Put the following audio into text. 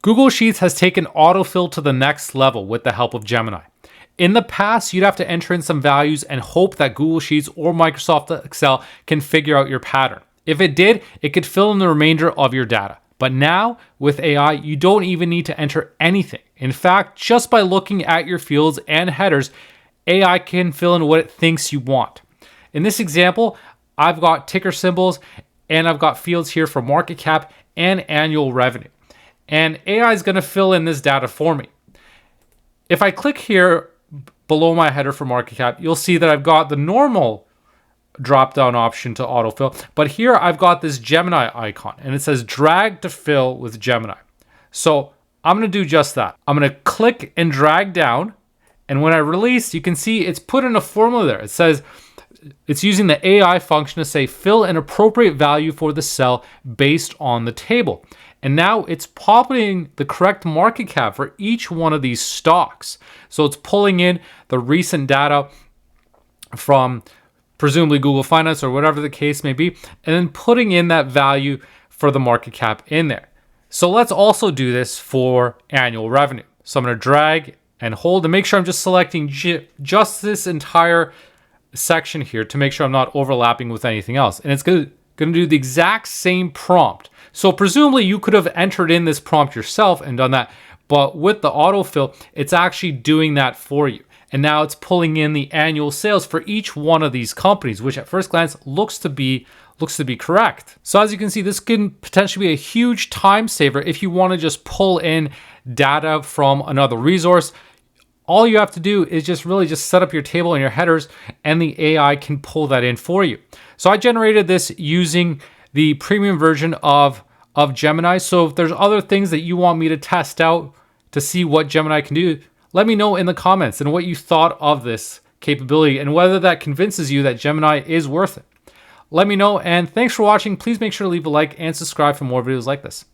Google Sheets has taken autofill to the next level with the help of Gemini. In the past, you'd have to enter in some values and hope that Google Sheets or Microsoft Excel can figure out your pattern. If it did, it could fill in the remainder of your data. But now, with AI, you don't even need to enter anything. In fact, just by looking at your fields and headers, AI can fill in what it thinks you want. In this example, I've got ticker symbols and I've got fields here for market cap and annual revenue. And AI is going to fill in this data for me. If I click here below my header for market cap, you'll see that I've got the normal drop-down option to autofill, but here I've got this Gemini icon and it says drag to fill with Gemini. So I'm going to do just that. I'm going to click and drag down, and when I release, you can see it's put in a formula there. It says it's using the AI function to say fill an appropriate value for the cell based on the table. And now it's popping the correct market cap for each one of these stocks. So it's pulling in the recent data from presumably Google Finance or whatever the case may be, and then putting in that value for the market cap in there. So let's also do this for annual revenue. So I'm going to drag and hold and make sure I'm just selecting just this entire section here to make sure I'm not overlapping with anything else. And it's going to do the exact same prompt. So presumably you could have entered in this prompt yourself and done that, but with the autofill, it's actually doing that for you. And now it's pulling in the annual sales for each one of these companies, which at first glance looks to be correct. So as you can see, this can potentially be a huge time saver if you want to just pull in data from another resource. All you have to do is just set up your table and your headers, and the AI can pull that in for you. So I generated this using the premium version of Gemini. So if there's other things that you want me to test out to see what Gemini can do, let me know in the comments and what you thought of this capability and whether that convinces you that Gemini is worth it. Let me know, and thanks for watching. Please make sure to leave a like and subscribe for more videos like this.